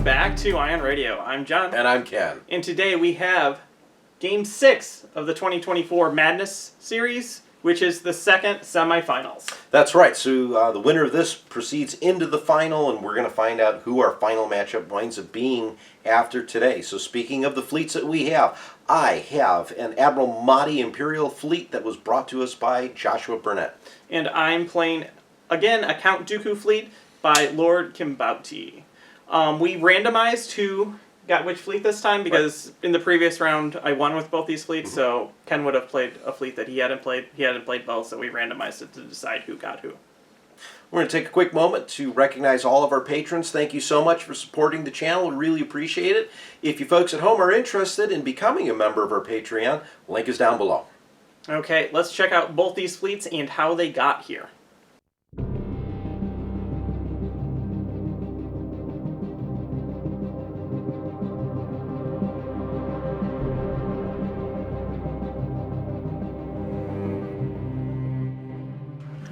Back to Ion Radio. I'm John. And I'm Ken. And today we have Game 6 of the 2024 Madness Series, which is the second semifinals. That's right. So the winner of this proceeds into the final, and we're going to find out who our final matchup winds up being after today. So speaking of the fleets that we have, I have an Admiral Motti Imperial fleet that was brought to us by Joshua Burnette. And I'm playing, again, a Count Dooku fleet by Lord Kinbote. We randomized who got which fleet this time because in the previous round I won with both these fleets, so Ken would have played a fleet that he hadn't played. He hadn't played both, so we randomized it to decide who got who. We're going to take a quick moment to recognize all of our patrons. Thank you so much for supporting the channel. We really appreciate it. If you folks at home are interested in becoming a member of our Patreon, link is down below. Okay, let's check out both these fleets and how they got here.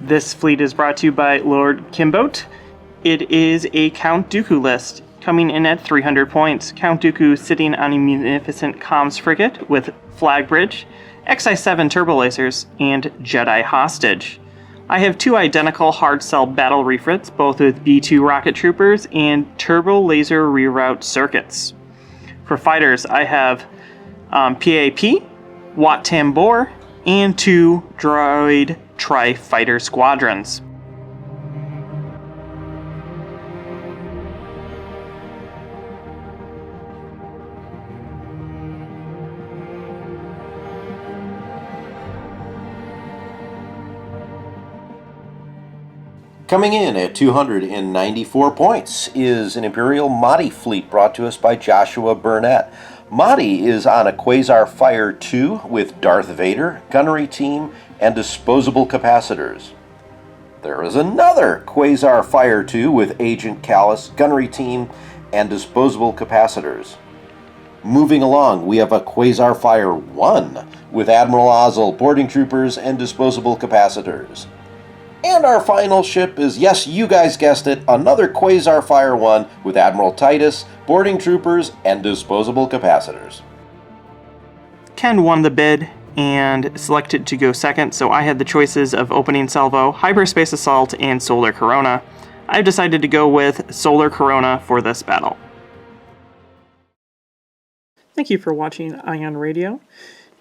This fleet is brought to you by Lord Kinbote. It is a Count Dooku list, coming in at 300 points. Count Dooku sitting on a munificent comms frigate with flag bridge, XI-7 turbo lasers, and Jedi hostage. I have two identical hard cell battle refits, both with B-2 rocket troopers and turbo laser reroute circuits. For fighters, I have PAP, Wat Tambor, and two droid tri-fighter squadrons. Coming in at 294 points is an Imperial Motti fleet brought to us by Joshua Burnette. Motti is on a Quasar Fire 2 with Darth Vader, gunnery team, and disposable capacitors. There is another Quasar Fire 2 with Agent Callus, gunnery team, and disposable capacitors. Moving along, we have a Quasar Fire 1 with Admiral Ozzel, boarding troopers, and disposable capacitors. And our final ship is, yes, you guys guessed it, another Quasar Fire 1 with Admiral Titus, boarding troopers, and disposable capacitors. Ken won the bid and selected to go second, so I had the choices of Opening Salvo, Hyperspace Assault, and Solar Corona. I've decided to go with Solar Corona for this battle. Thank you for watching Ion Radio.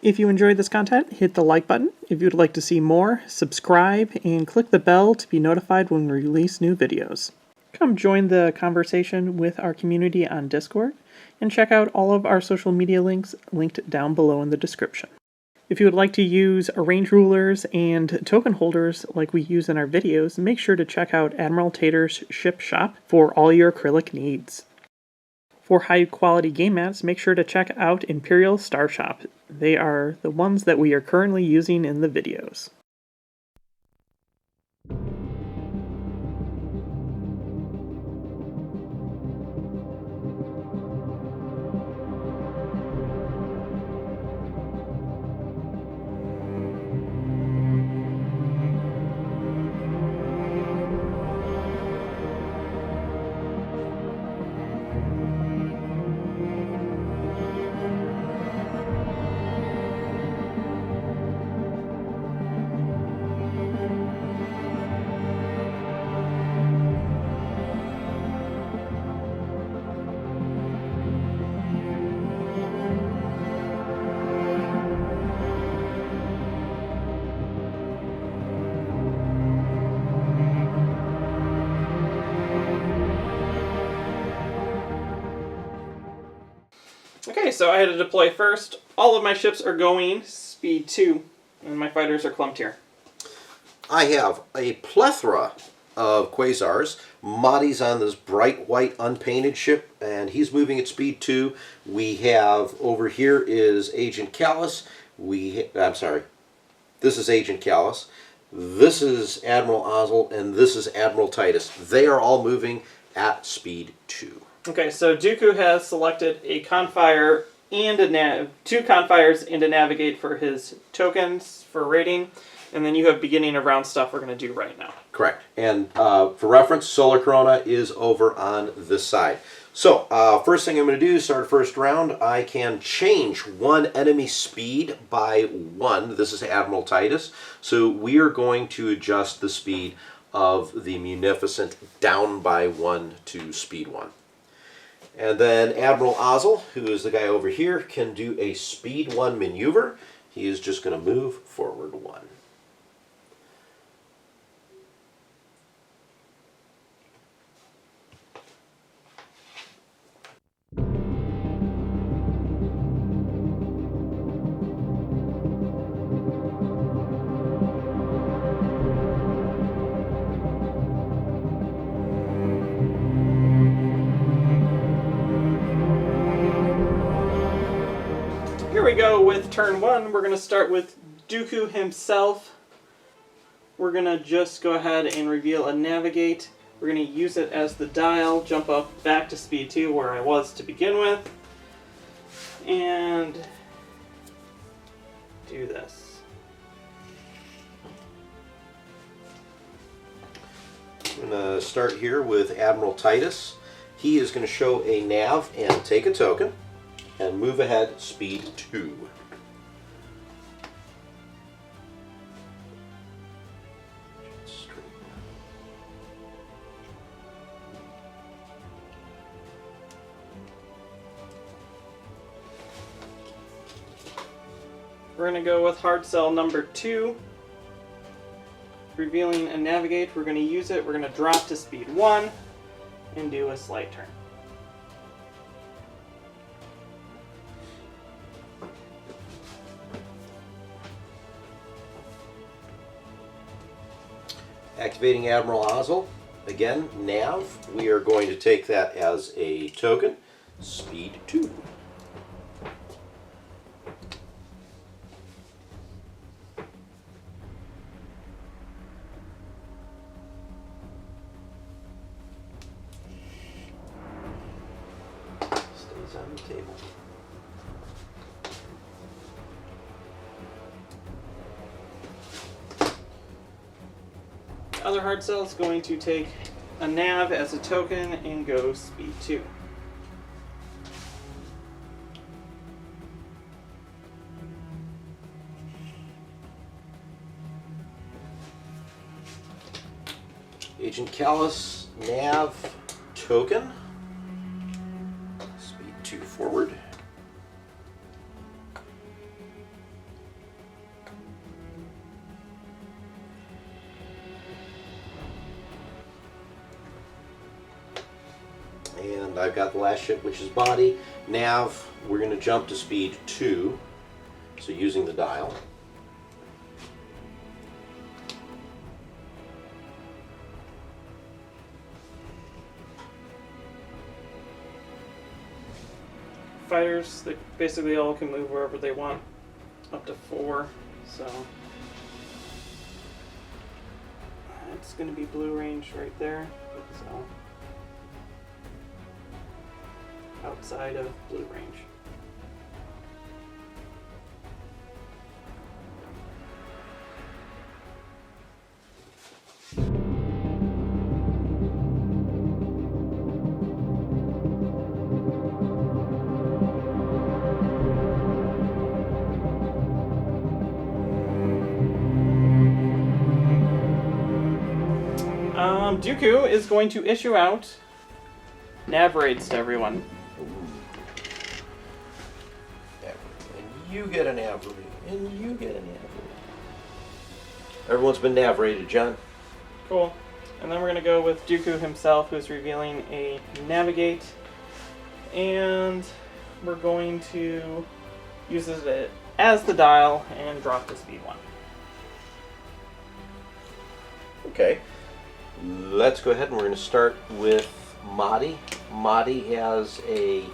If you enjoyed this content, hit the like button. If you'd like to see more, subscribe and click the bell to be notified when we release new videos. Come join the conversation with our community on Discord, and check out all of our social media links linked down below in the description. If you would like to use arrange rulers and token holders like we use in our videos, make sure to check out Admiral Tater's ship shop for all your acrylic needs. For high quality game mats, make sure to check out Imperial Star Shop. They are the ones that we are currently using in the videos. Okay, so I had to deploy first. All of my ships are going speed 2, and my fighters are clumped here. I have a plethora of Quasars. Motti's on this bright white unpainted ship, and he's moving at speed 2. We have over here is Agent Callus. This is Agent Callus. This is Admiral Ozzel, and this is Admiral Titus. They are all moving at speed 2. Okay, so Dooku has selected a Confire and a two Confires and a Navigate for his tokens for rating, and then you have beginning of round stuff we're going to do right now. Correct. And for reference, Solar Corona is over on this side. So, first thing I'm going to do, start first round, I can change one enemy speed by 1. This is Admiral Titus. So we are going to adjust the speed of the Munificent down by 1 to speed 1. And then Admiral Ozzel, who is the guy over here, can do a speed 1 maneuver. He is just going to move forward 1. Here we go with turn 1. We're going to start with Dooku himself. We're going to just go ahead and reveal a Navigate. We're going to use it as the dial, jump up back to speed 2 where I was to begin with, and do this. I'm going to start here with Admiral Titus. He is going to show a nav and take a token and move ahead speed 2. We're going to go with hard sell number 2. Revealing a Navigate, we're going to use it. We're going to drop to speed 1 and do a slight turn. Activating Admiral Ozzel. Again, nav. We are going to take that as a token. Speed 2. Stays on the table. Other hard sell is going to take a nav as a token and go speed 2. Agent Callus, nav, token. Speed 2 forward. And I've got the last ship, which is body. Nav, we're going to jump to speed 2, so using the dial. Fighters, they basically all can move wherever they want, up to 4, so it's going to be blue range right there, so outside of blue range. Dooku is going to issue out nav raids to everyone. And you get a nav raid. And you get a nav raid. Everyone's been nav rated, John. Cool. And then we're going to go with Dooku himself, who's revealing a Navigate. And we're going to use it as the dial and drop to speed 1. Okay. Let's go ahead and we're going to start with Motti. Motti has a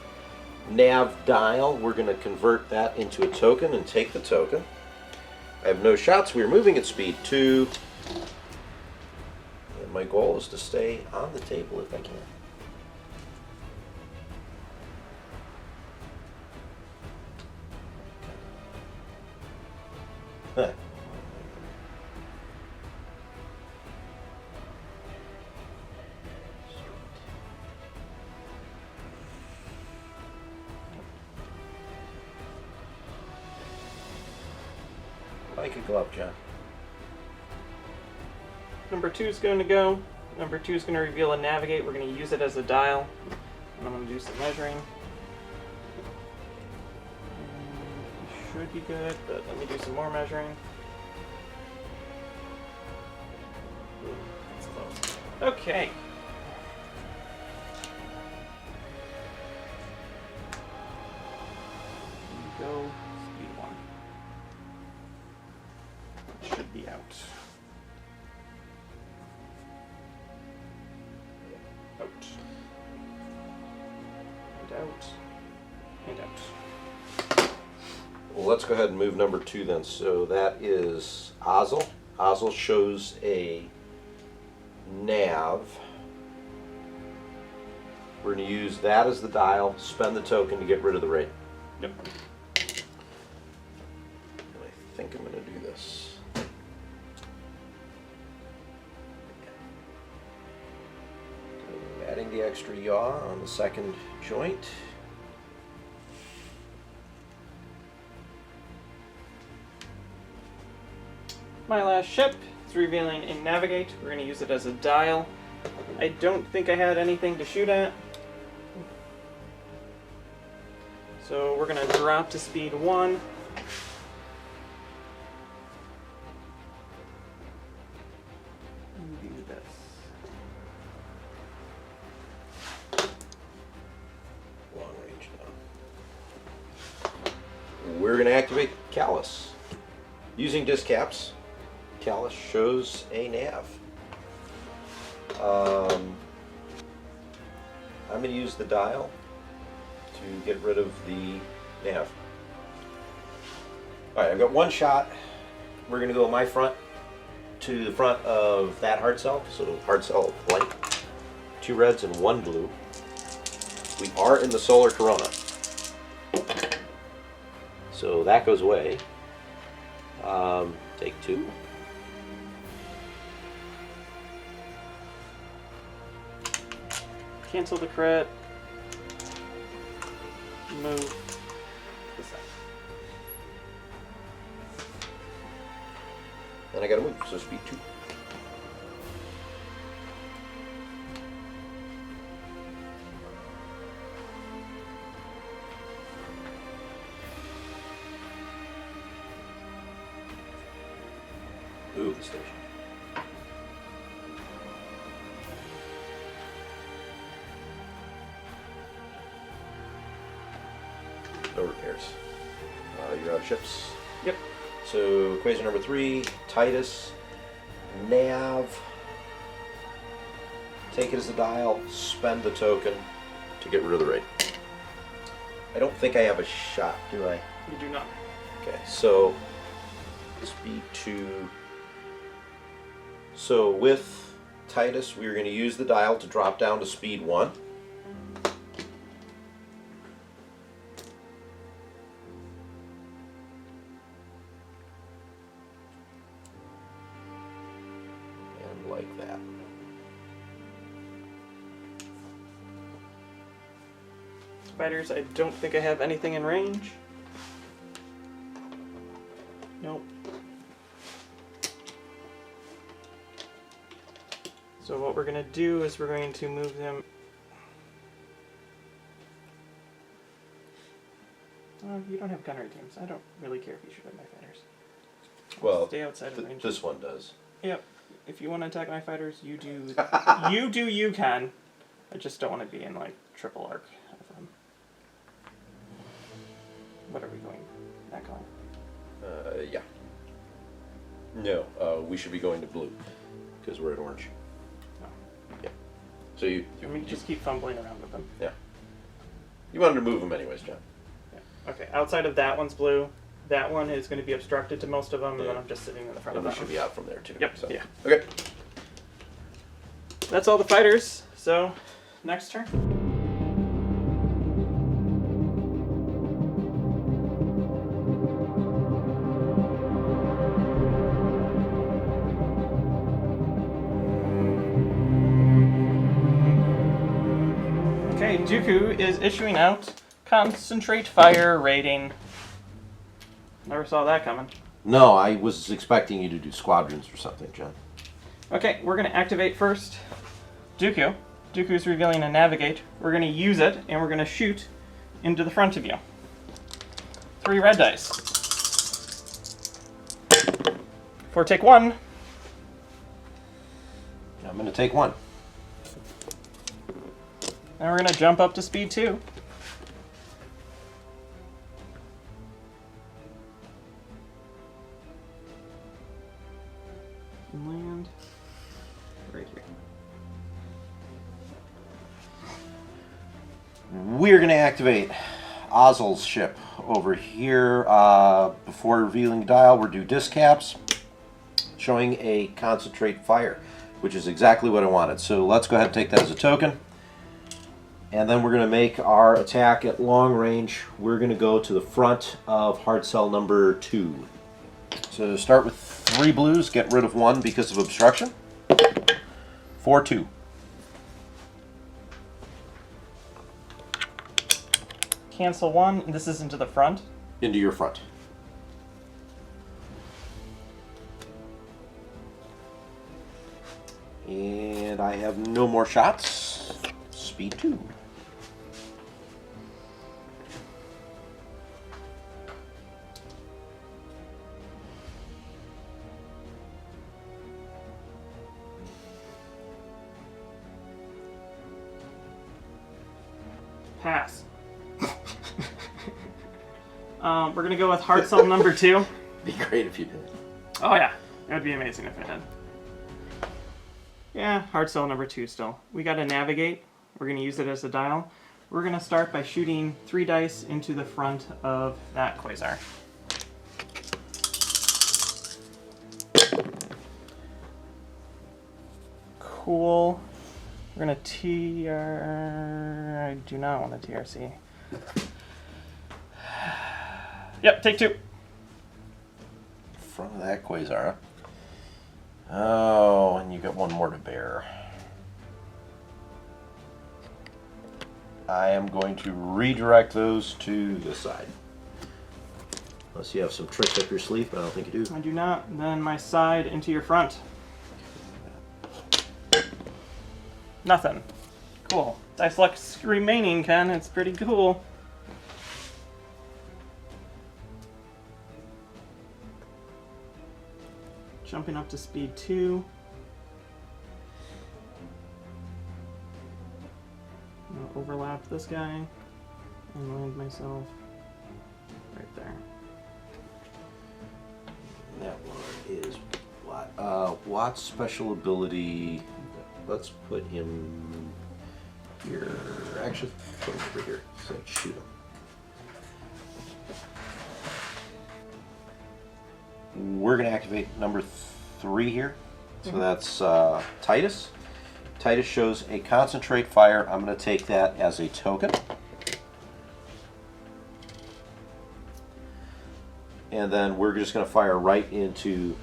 nav dial. We're going to convert that into a token and take the token. I have no shots. We're moving at speed 2. And my goal is to stay on the table if I can. Huh. Like a glove, John. Number 2 is going to go. Number 2 is going to reveal a navigate. We're going to use it as a dial. And I'm going to do some measuring. Should be good, but let me do some more measuring. Ooh, that's close. Okay. Here we go. Speed 1. Should be out. Out. And out. And out. Well, let's go ahead and move number 2 then. So that is Ozzel. Ozzel shows a nav. We're going to use that as the dial, spend the token to get rid of the rate. Yep. And I think I'm going to do this. So adding the extra yaw on the second joint. My last ship is revealing a navigate. We're going to use it as a dial. I don't think I had anything to shoot at. So we're going to drop to speed 1. And do this. Long range now. We're going to activate Callus. Using disc caps, Callus shows a nav. I'm going to use the dial to get rid of the nav. Alright, I've got one shot. We're going to go my front to the front of that hard cell. So hard cell blank. 2 reds and 1 blue. We are in the solar corona. So that goes away. Take 2. Cancel the crit. Move this out. Then I gotta move, so speed 2. Ooh, the station. No repairs. You're out of ships. Yep. So equation number 3, Titus, nav. Take it as a dial, spend the token to get rid of the raid. I don't think I have a shot, do I? You do not. Okay, so speed 2. So with Titus, we're going to use the dial to drop down to speed 1. And like that. Spiders, I don't think I have anything in range. Nope. So what we're going to do is we're going to move them... Oh, you don't have gunnery teams. I don't really care if you shoot at my fighters. Well, stay outside of range. this one does. Yep. If you want to attack my fighters, you do. You can. I just don't want to be in like triple arc of them. What are we going? That color? Yeah. No, we should be going to blue because we're at orange. No. Yeah. So you Let me just keep fumbling around with them. yeah. You wanted to move them anyways, John. Yeah. Okay. Outside of that one's blue. that one is going to be obstructed to most of them, and then I'm just sitting in the front And of we that should one. be out from there too. Yep, So. yeah. Okay. That's all the fighters, so next turn. Okay, Dooku is issuing out concentrate fire rating. Never saw that coming. No, I was expecting you to do squadrons or something, John. Okay, we're going to activate first Dooku. Dooku's revealing a navigate. We're going to use it, and we're going to shoot into the front of you. 3 red dice. For take 1. I'm going to take 1. Now we're going to jump up to speed 2. And land right here. We're going to activate Ozzel's ship over here. Before revealing dial, we're do disc caps, showing a concentrate fire, which is exactly what I wanted. So let's go ahead and take that as a token. And then we're going to make our attack at long range. We're going to go to the front of hard cell number 2. So start with 3 blues, get rid of 1 because of obstruction. 4-2. Cancel 1, and this is into the front. Into your front. And I have no more shots. Speed 2. Pass. We're going to go with hard cell number 2. Be great if you did. Oh yeah, it would be amazing if I did. Yeah, hard cell number 2 still. We got to navigate. We're going to use it as a dial. We're going to start by shooting 3 dice into the front of that quasar. Cool. We're going to TR... I do not want a TRC. Yep, take 2. Front of that quasar. Oh, and you got 1 more to bear. I am going to redirect those to this side. Unless you have some tricks up your sleeve, but I don't think you do. I do not. Then my side into your front. Nothing. Cool. Dice luck's remaining, Ken. It's pretty cool. Jumping up to speed 2. I'll overlap this guy and land myself right there. That one is what? Watt's special ability. Let's put him here. Actually, put him over here. So shoot him. We're going to activate number 3 here. So that's Titus. Titus shows a concentrate fire. I'm going to take that as a token. And then we're just going to fire right into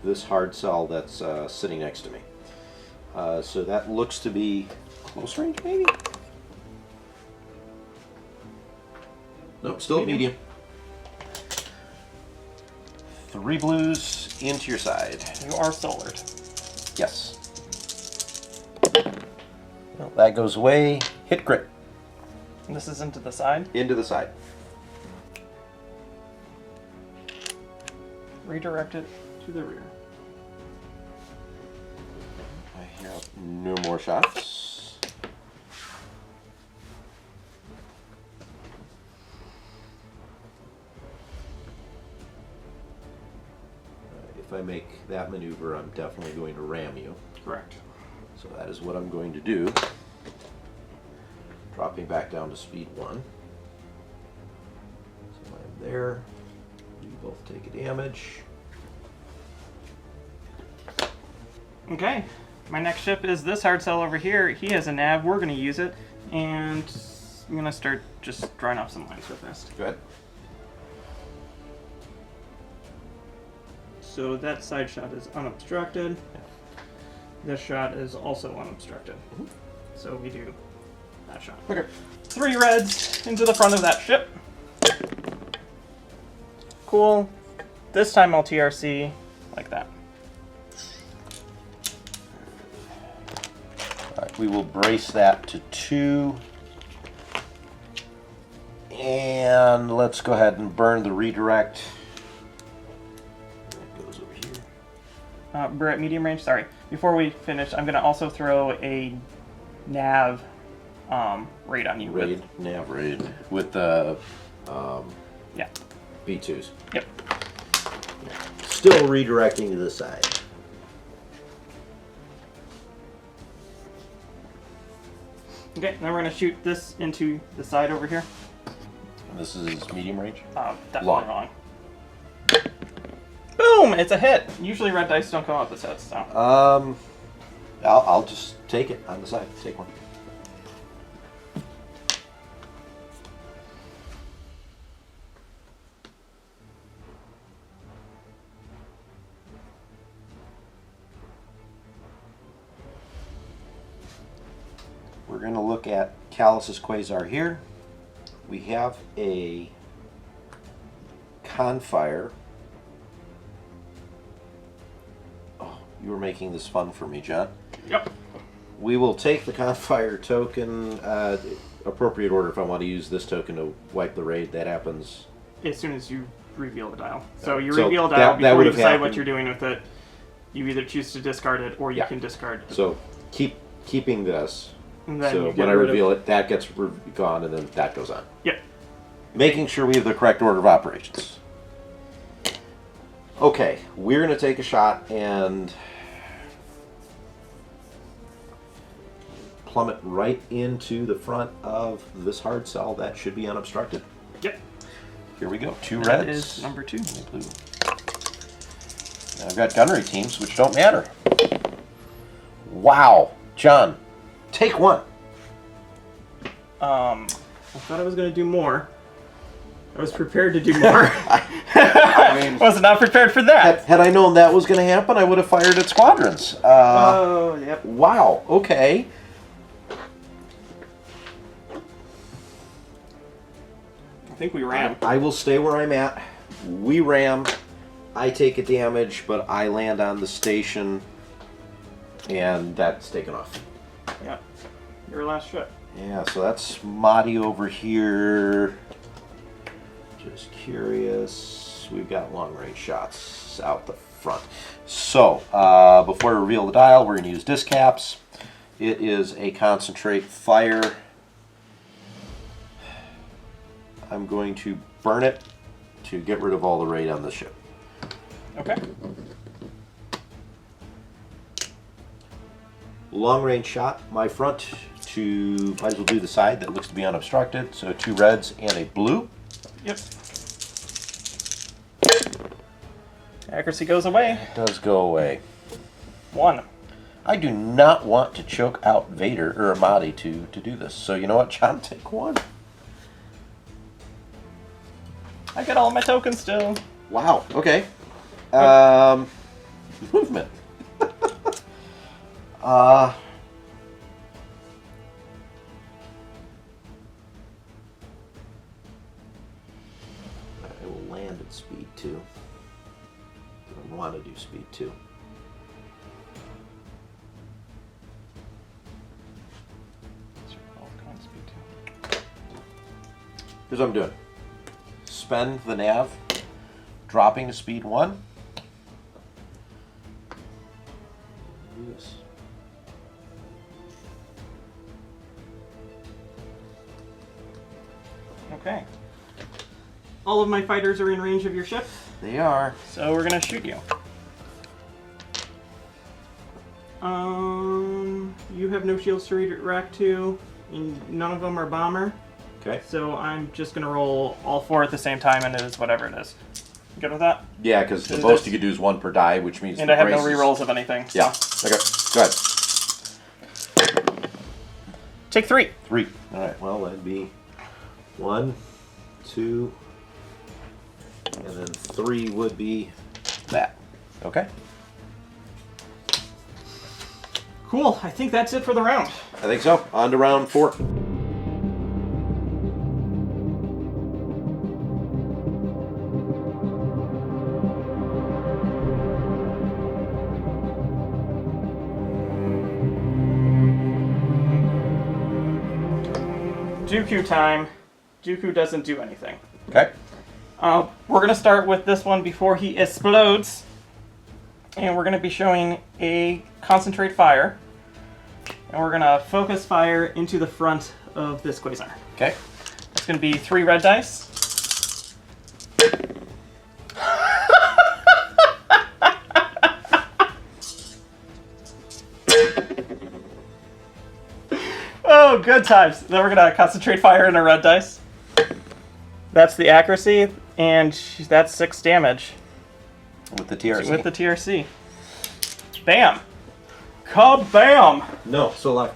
this hard cell that's sitting next to me. So that looks to be close range, maybe? Nope, still medium. 3 blues into your side. You are solored. Yes. Well, that goes away. Hit crit. And this is into the side. Into the side. Redirect it to the rear. I have no more shots. If I make that maneuver, I'm definitely going to ram you. Correct. So that is what I'm going to do. Dropping back down to speed 1. So I'm there. Both take a damage. Okay, my next ship is this hard cell over here. He has a nav. We're going to use it, and I'm going to start just drawing off some lines real fast. Go ahead. So that side shot is unobstructed. This shot is also unobstructed. So we do that shot. Okay. 3 reds into the front of that ship. Cool. This time I'll TRC like that. All right, we will brace that to 2. And let's go ahead and burn the redirect. That goes over here. We're at medium range. Sorry. Before we finish, I'm going to also throw a nav raid on you. Raid, nav raid with the Yeah. B2s. Yep. Still redirecting to the side. Okay, now we're going to shoot this into the side over here. And this is medium range? Definitely Long. wrong. Boom! It's a hit. Usually red dice don't come out with hits, so. I'll just take it on the side. Take one. We're going to look at Cazares Quasar here. We have a Confire. Oh, you were making this fun for me, John. Yep. We will take the Confire token, appropriate order if I want to use this token to wipe the raid. That happens As soon as you reveal the dial. So you So reveal a that- dial that before would you have decide what happened. you're doing with it. You either choose to discard it or you Yeah. can discard it. So keeping this. And then So you get when I rid reveal it, that gets gone, and then that goes on. Yep. Making sure we have the correct order of operations. Okay, we're going to take a shot and plummet right into the front of this hard cell. That should be unobstructed. Yep. Here we go. 2 That reds. is number 2. Blue. Now I've got gunnery teams, which don't matter. Wow. John, take 1. I thought I was going to do more. I was prepared to do more. I mean, was not prepared for that. had I known that was going to happen, I would have fired at squadrons. Oh, yep. Wow. Okay. I think we ram. I will stay where I'm at. We ram. I take a damage, but I land on the station, and that's taken off. Yep. Your last shot. Yeah, so that's Motti over here. Just curious. We've got long range shots out the front. So, before I reveal the dial, we're going to use disc caps. It is a concentrate fire. I'm going to burn it to get rid of all the raid on the ship. Okay. Long range shot, my front to, might as well do the side that looks to be unobstructed. So 2 reds and a blue. Yep. Accuracy goes away. It does go away. 1. I do not want to choke out Vader or Motti to do this. So you know what, John, take 1. I get all my tokens still. Wow, okay. Movement. I will land at speed 2. I want to do speed 2. Here's what I'm doing. Spend the nav, dropping to speed 1. Do this. Okay. All of my fighters are in range of your ship, They are. so we're gonna shoot you. You have no shields to redirect to, and none of them are bomber. Okay. So I'm just gonna roll all 4 at the same time, and it is whatever it is. Good with that? Yeah, because the most you could do is one per die, which means. And I have no rerolls of anything. So. Yeah. Okay. Go ahead. Take 3. 3. All right. Well, that'd be 1, 2, and then 3 would be that. Okay. Cool. I think that's it for the round. I think so. On to round 4. Dooku time. Dooku doesn't do anything. Okay. We're going to start with this one before he explodes. And we're going to be showing a concentrate fire. And we're going to focus fire into the front of this quasar. Okay. It's going to be 3 red dice. Oh, good times. Then we're going to concentrate fire in a red dice. That's the accuracy, and that's 6 damage. With the TRC. With the TRC. Bam! Kabam! No, still alive.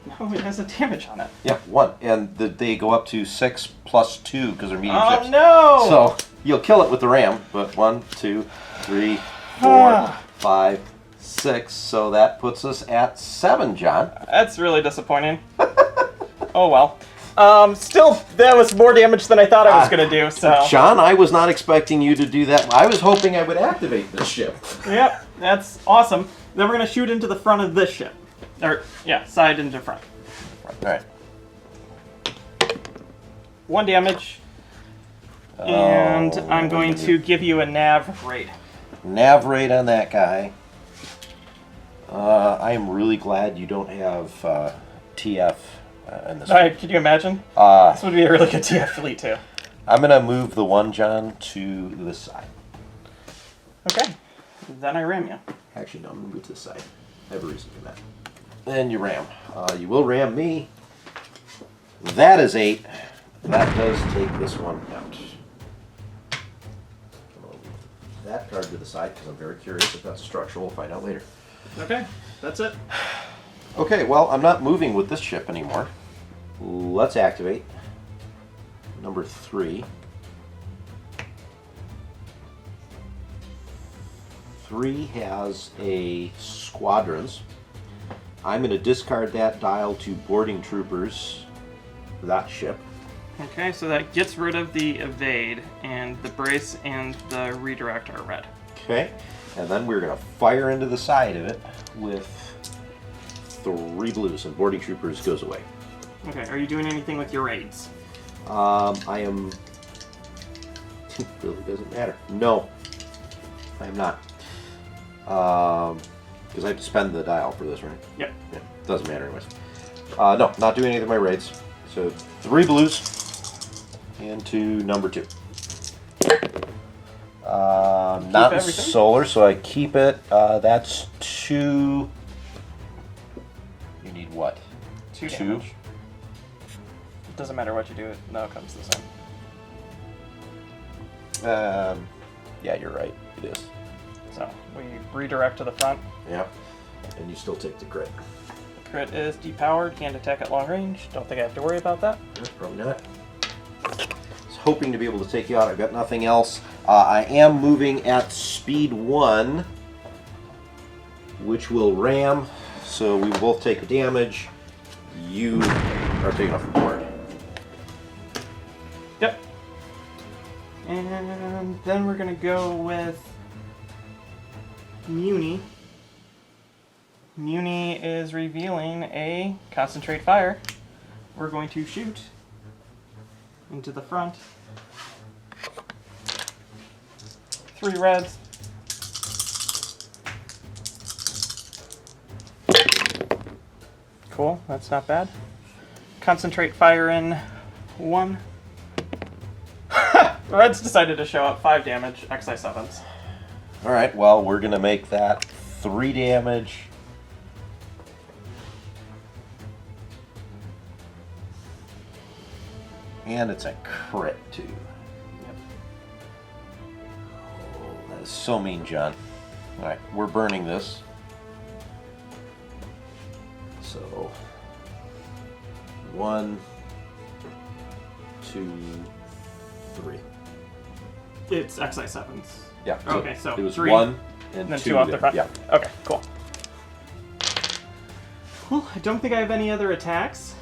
No, it has a damage on it. Yeah, 1. And they go up to 6 plus 2 because they're medium ships. Oh, no! So you'll kill it with the ram, but 1, 2, 3, 4, 5, 6. So that puts us at 7, John. That's really disappointing. Oh, well. Still, that was more damage than I thought I was going to do, so... John, I was not expecting you to do that. I was hoping I would activate this ship. Yep, that's awesome. Then we're going to shoot into the front of this ship. Or, yeah, side into front. Alright. 1 damage. And I'm going to give you a nav raid. Nav raid on that guy. I am really glad you don't have TF in this. Alright, can you imagine? This would be a really good TF fleet, too. I'm going to move the 1, John, to this side. Okay. Then I ram you. Actually, no, I'm going to move to this side. I have a reason for that. Then you ram. You will ram me. That is 8. That does take this one out. I'll move that card to the side because I'm very curious if that's structural. We'll find out later. Okay, that's it. Okay, well, I'm not moving with this ship anymore. Let's activate number 3. 3 has a squadrons. I'm going to discard that dial to boarding troopers for that ship. Okay, so that gets rid of the evade, and the brace and the redirect are red. Okay, and then we're going to fire into the side of it with 3 blues, and boarding troopers goes away. Okay, are you doing anything with your raids? I am... It really doesn't matter. No, I am not. Because I have to spend the dial for this, right? Yep. Yeah, doesn't matter anyways. No, not doing anything with my raids. So 3 blues into number 2. Not in solar, so I keep it. That's 2. You need what? 2 damage. It doesn't matter what you do, it now comes the same. Yeah, you're right. It is. So we redirect to the front. Yeah. And you still take the crit. The crit is depowered, can't attack at long range. Don't think I have to worry about that. Probably not. I was hoping to be able to take you out. I've got nothing else. I am moving at speed 1, which will ram, so we both take damage. You are taken off the board. Yep. And then we're going to go with Muni. Muni is revealing a concentrate fire. We're going to shoot into the front. 3 reds. Cool, that's not bad. Concentrate fire in 1. The reds decided to show up 5 damage, XI7s. Alright, well, we're going to make that 3 damage. And it's a crit, too. Yep. So mean, John. Alright, we're burning this. So, 1, 2, 3. It's XI7s. Yeah. Okay, so it was 3. 1 and then 2 2 off the front? Yeah. Okay, cool. Well, I don't think I have any other attacks.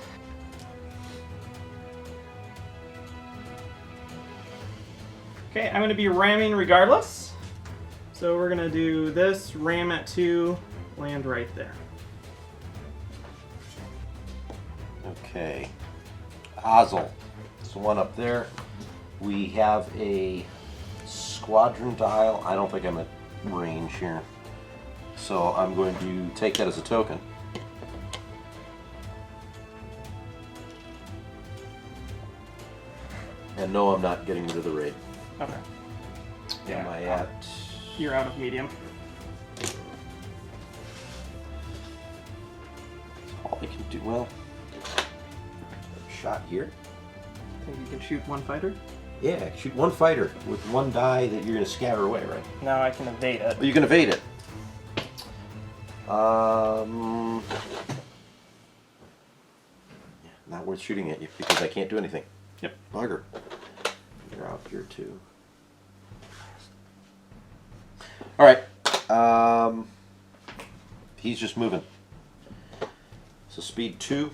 Okay, I'm going to be ramming regardless. So we're going to do this, ram at 2, land right there. Okay. Ozzel. It's the one up there. We have a squadron dial. I don't think I'm at range here. So I'm going to take that as a token. And no, I'm not getting rid of the raid. Okay. Am I at... You're out of medium. All I can do, well... Shot here. Think you can shoot one fighter? Yeah, shoot one fighter with one die that you're going to scatter away, right? Now I can evade it. Oh, you can evade it. Not worth shooting at you because I can't do anything. Yep. Bugger. You're out here too. Alright. He's just moving. So speed 2.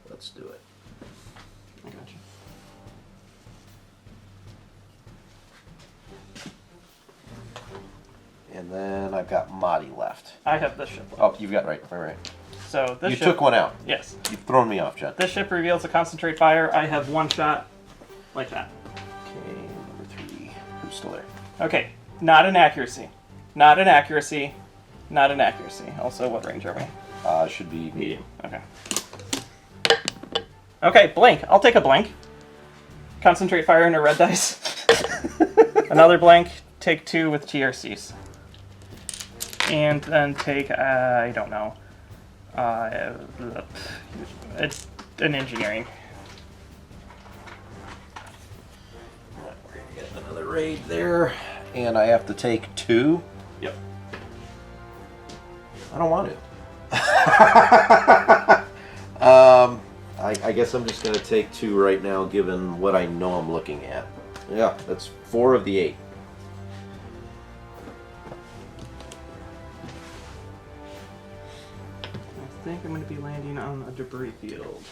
Let's do it. I got you. And then I've got Motti left. I have this ship. Oh, you've got right. So this You ship, took one out. Yes. You've thrown me off, John. This ship reveals a concentrate fire. I have one shot, like that. Okay, number 3. Who's still there? Okay, not an accuracy. Not an accuracy. Not an accuracy. Also, what range are we? Should be medium. Okay. Okay, blank. I'll take a blank. Concentrate fire into red dice. Another blank. Take 2 with TRCs. And then take, I don't know. It's an engineering. We're gonna get another raid there, and I have to take 2. Yep. I don't want to. I guess I'm just gonna take 2 right now, given what I know I'm looking at. Yeah, that's 4 of the 8. I think I'm going to be landing on a debris field.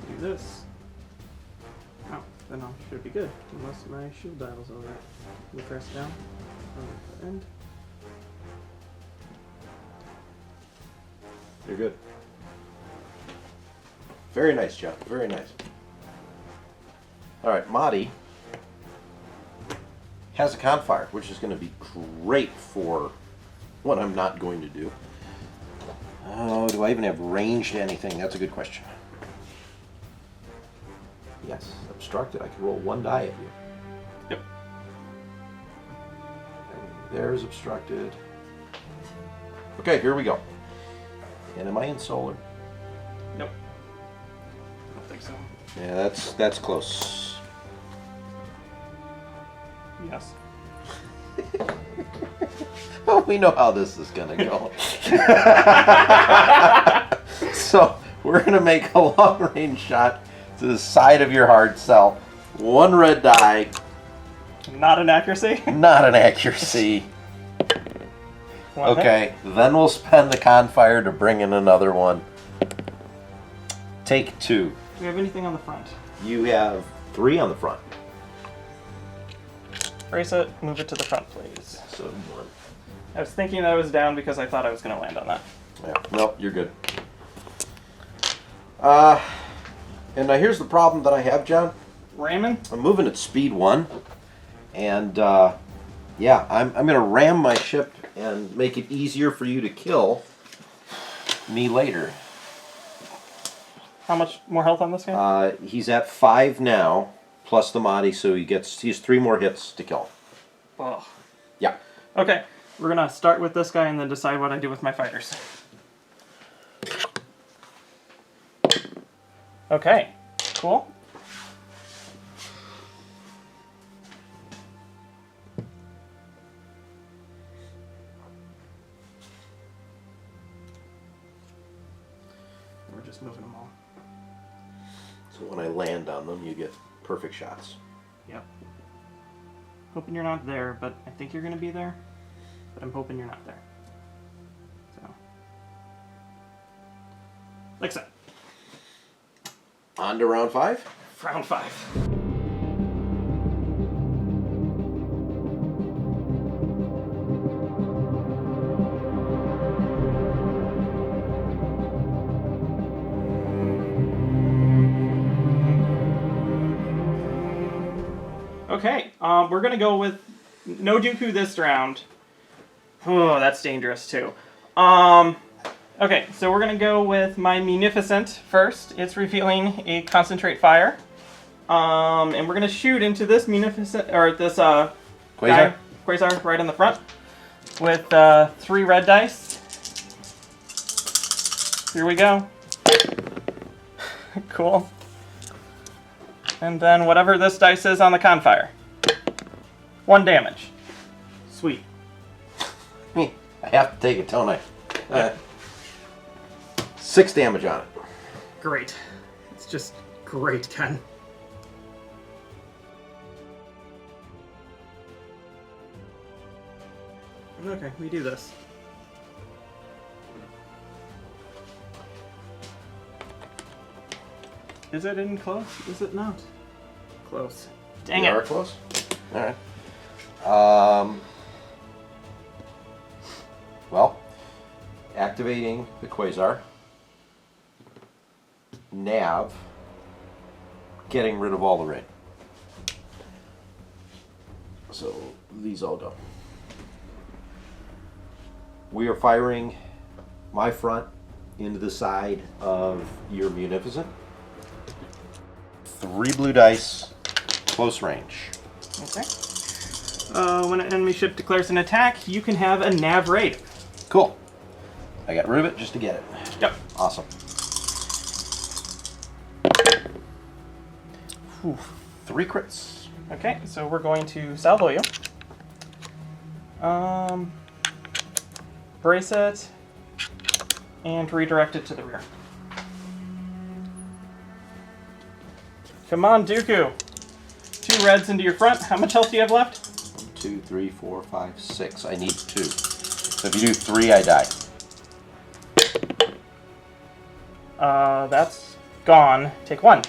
Do this. Oh, then I should be good, unless my shield dial's alright. We press down on the end. You're good. Very nice, John. Very nice. All right, Motti has a confire, which is going to be great for what I'm not going to do. Oh, do I even have range to anything? That's a good question. Yes, obstructed. I can roll 1 die at you. Yep. There's obstructed. Okay, here we go. And am I in solar? Nope. I don't think so. Yeah, that's close. Yes. Well, we know how this is going to go. So, we're going to make a long-range shot to the side of your hard cell. 1 red die. Not an accuracy? Not an accuracy. Okay, then we'll spend the confire to bring in another one. Take 2. Do we have anything on the front? You have 3 on the front. Brace it, move it to the front, please. So 1. I was thinking I was down because I thought I was going to land on that. Yeah, nope, you're good. And now here's the problem that I have, John. Ramming? I'm moving at speed 1, and yeah, I'm going to ram my ship and make it easier for you to kill me later. How much more health on this guy? He's at 5 now, plus the Motti, so he has 3 more hits to kill. Oh. Yeah. Okay, we're gonna start with this guy and then decide what I do with my fighters. Okay, cool. We're just moving them all. So when I land on them, you get perfect shots. Yep. Hoping you're not there, but I think you're gonna be there. But I'm hoping you're not there. So, like so. On to round 5. Round 5. Okay, we're gonna go with no Dooku this round. Oh, that's dangerous too. Okay, so we're gonna go with my Munificent first. It's revealing a concentrate fire. And we're gonna shoot into this Munificent, or this Quasar right in the front with 3 red dice. Here we go. Cool. And then whatever this dice is on the Confire. 1 damage. Sweet. I have to take it, don't I? 6 damage on it. Great. It's just great, Ken. Okay, we do this. Is it in close? Is it not? Close. Dang You it. are close? Alright. Well, activating the Quasar. Nav. Getting rid of all the rain. So these all go. We are firing my front into the side of your Munificent. 3 blue dice, close range. Okay. When an enemy ship declares an attack, you can have a nav raid. Cool. I got rid of it just to get it. Yep. Awesome. Whew. 3 crits. Okay, so we're going to salvo you. Brace it, and redirect it to the rear. Come on, Dooku. 2 reds into your front. How much health do you have left? 1, 2, 3, 4, 5, 6. I need 2. So if you do 3, I die. That's gone. Take 1.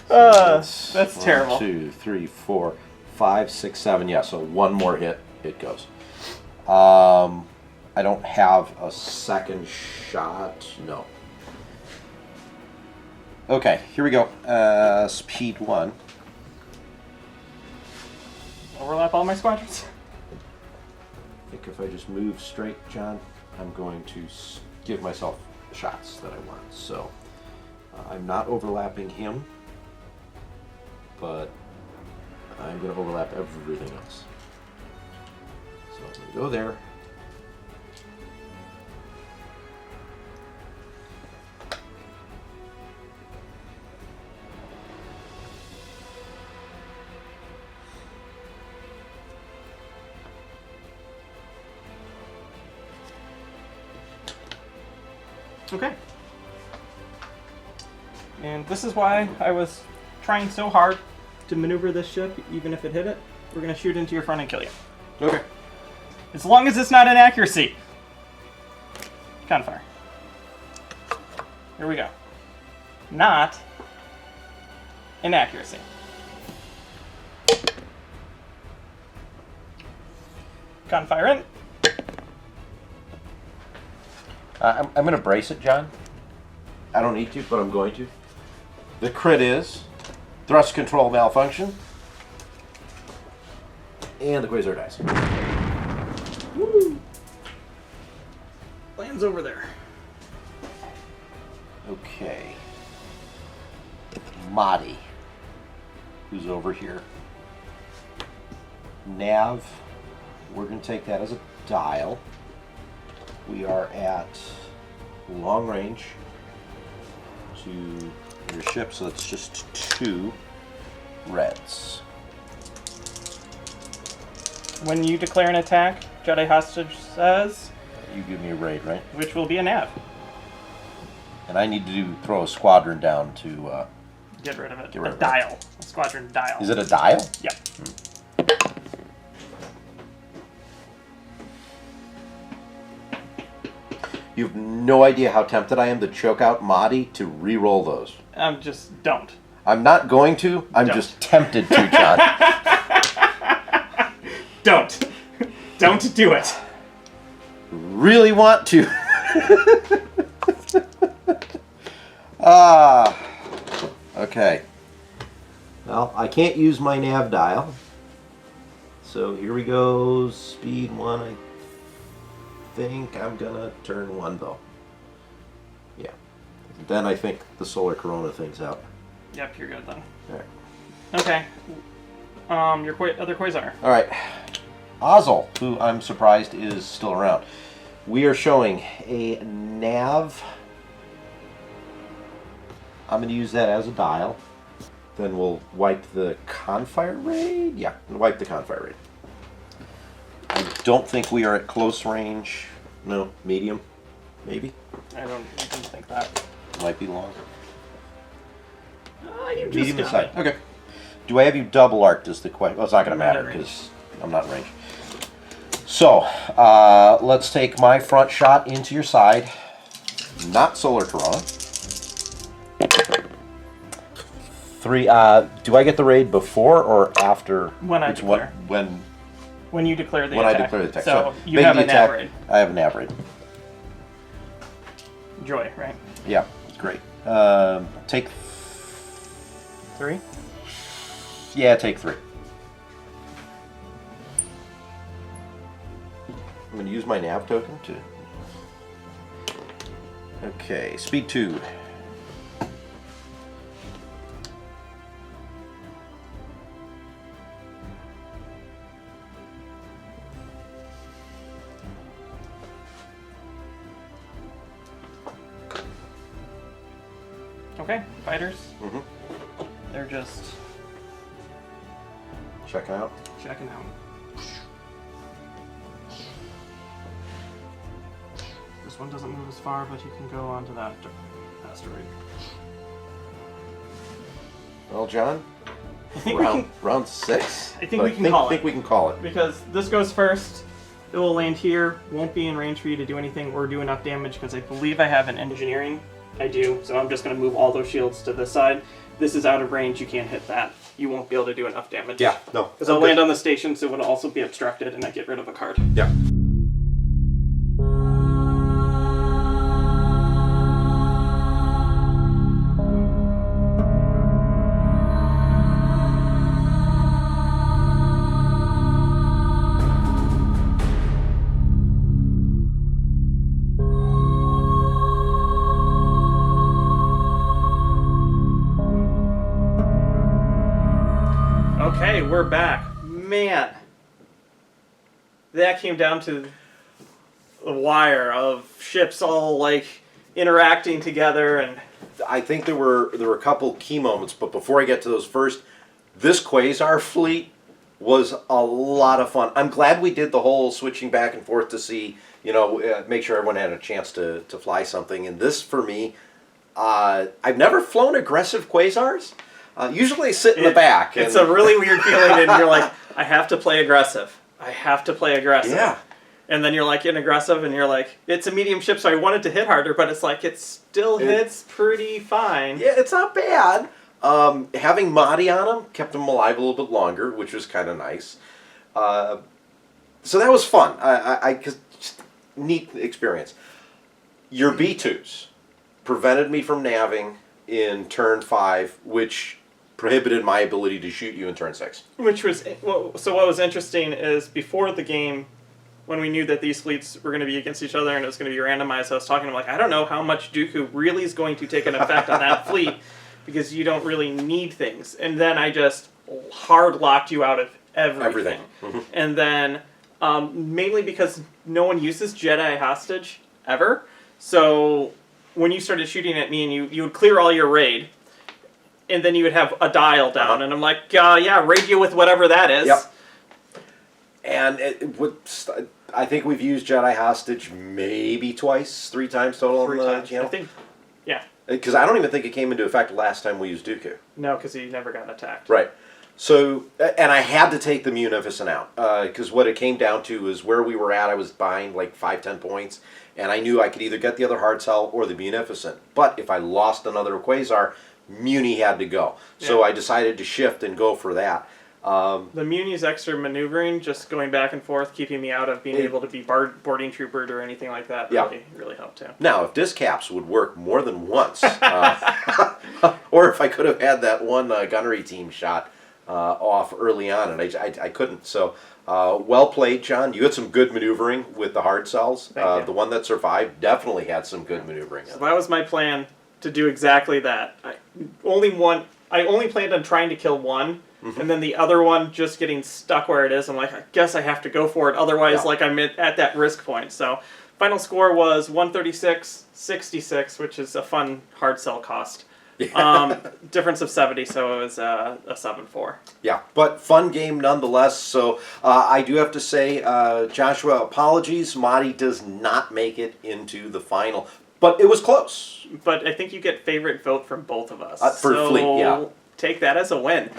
That's terrible. 1, 2, 3, 4, 5, 6, 7. Yeah, so 1 more hit, it goes. I don't have a second shot. No. Okay, here we go. Speed 1. Overlap all my squadrons. I think if I just move straight, John, I'm going to give myself shots that I want. So I'm not overlapping him, but I'm going to overlap everything else. So I'm going to go there. Okay. And this is why I was trying so hard to maneuver this ship, even if it hit it. We're going to shoot into your front and kill you. Okay. As long as it's not inaccuracy. Gunfire. Here we go. Not inaccuracy. Gunfire in. I'm going to brace it, John. I don't need to, but I'm going to. The crit is thrust control malfunction. And the Quasar dies. Woo! Lands over there. Okay. Motti, who's over here. nav, we're going to take that as a dial. We are at long range to your ship, so that's just 2 reds. When you declare an attack, Jedi Hostage says... You give me a raid, right? Which will be a nav. And I need to throw a squadron down to... get rid of it. Get rid a of dial. A squadron dial. Is it a dial? Yep. You have no idea how tempted I am to choke out Motti to re-roll those. Just don't. I'm not going to. I'm just tempted to, John. Don't. Don't do it. Really want to. Okay. Well, I can't use my nav dial. So here we go. Speed 1. I think I'm gonna turn 1 though. Yeah. Then I think the solar corona thing's out. Yep, you're good then. Alright. Okay. Your other Quasar. Alright. Ozzel, who I'm surprised is still around. We are showing a nav. I'm going to use that as a dial. Then we'll wipe the Confire raid. Yeah, wipe the Confire raid. I don't think we are at close range. No, medium, maybe. I don't even think that. Might be long. You just Medium got side. it. Okay. Do I have you double arced is the question. Well, it's not going to I'm not matter at range. because I'm not in range. So, let's take my front shot into your side. Not solar corona. 3. Do I get the raid before or after? When I declare. When you declare the attack. I declare the attack. So you make have the a nav raid. I have a nav raid. Joy, right? Yeah, it's great. Take 3? Yeah, take 3. I'm going to use my nav token to... Okay, speed 2. Okay, fighters. Mm-hmm. They're just Check out. checking out. This one doesn't move as far, but you can go onto that asteroid. Well, John, I think we can, round 6. I think we can call it. I think we can call it. because this goes first. It will land here. Won't be in range for you to do anything or do enough damage because I believe I have an engineering. I do, so I'm just going to move all those shields to this side. This is out of range. You can't hit that. You won't be able to do enough damage. Yeah, no. Because I'll land on the station, so it would also be obstructed, and I get rid of a card. Yeah. Okay, we're back. Man, that came down to the wire of ships all like interacting together, and I think there were a couple key moments, but before I get to those first, this Quasar fleet was a lot of fun. I'm glad we did the whole switching back and forth to see, make sure everyone had a chance to fly something. And this, for me, I've never flown aggressive Quasars. Usually sit in the back. It's a really weird feeling, and you're like, I have to play aggressive. I have to play aggressive. Yeah. And then you're like getting aggressive, and you're like, it's a medium ship, so I wanted to hit harder, but it's like, it still hits pretty fine. Yeah, it's not bad. Having Motti on him kept him alive a little bit longer, which was kind of nice. So that was fun. Just neat experience. Your B2s prevented me from navving in turn 5, which prohibited my ability to shoot you in turn 6. Which was, so what was interesting is before the game, when we knew that these fleets were going to be against each other and it was going to be randomized, I was talking to him like, I don't know how much Dooku really is going to take an effect on that fleet, because you don't really need things. And then I just hard locked you out of everything. And then, mainly because no one uses Jedi hostage ever, so when you started shooting at me and you would clear all your raid, and then you would have a dial down, and I'm like, yeah, raid you with whatever that is. Yep. And I think we've used Jedi hostage maybe twice, 3 times total on the channel. I think, yeah. Because I don't even think it came into effect last time we used Dooku. No, because he never got attacked. Right. So, and I had to take the Munificent out, because what it came down to is where we were at, I was behind like 5-10 points, and I knew I could either get the other hard cell or the Munificent. But if I lost another Quasar, Muni had to go. So I decided to shift and go for that. The Muni's extra maneuvering, just going back and forth, keeping me out of being able to be boarding troopered or anything like that, really helped too. Now, if disc caps would work more than once, or if I could have had that one gunnery team shot off early on, and I couldn't. So, well played, John. You had some good maneuvering with the hard cells. The one that survived definitely had some good maneuvering. So that was my plan, to do exactly that. I only planned on trying to kill one, and then the other one just getting stuck where it is. I'm like, I guess I have to go for it, otherwise like I'm at that risk point. So final score was 136-66, which is a fun hard cell cost. Difference of 70, so it was a 7-4. Yeah, but fun game nonetheless. So I do have to say, Joshua, apologies. Motti does not make it into the final, but it was close. But I think you get favorite vote from both of us. For Fleet, yeah. Take that as a win.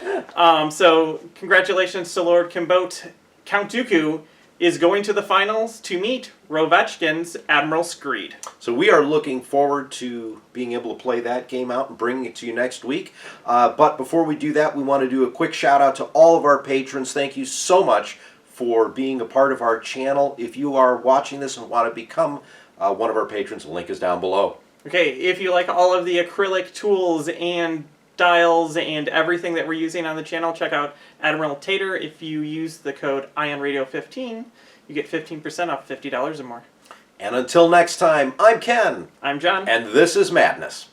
So congratulations to Lord Kinbote. Count Dooku is going to the finals to meet Rovechkin's Admiral Screed. So we are looking forward to being able to play that game out and bringing it to you next week. But before we do that, we want to do a quick shout out to all of our patrons. Thank you so much for being a part of our channel. If you are watching this and want to become one of our patrons, the link is down below. Okay, if you like all of the acrylic tools and dials and everything that we're using on the channel, check out Admiral Tater. If you use the code IONRadio15, you get 15% off $50 or more. And until next time, I'm Ken. I'm John. And this is Madness.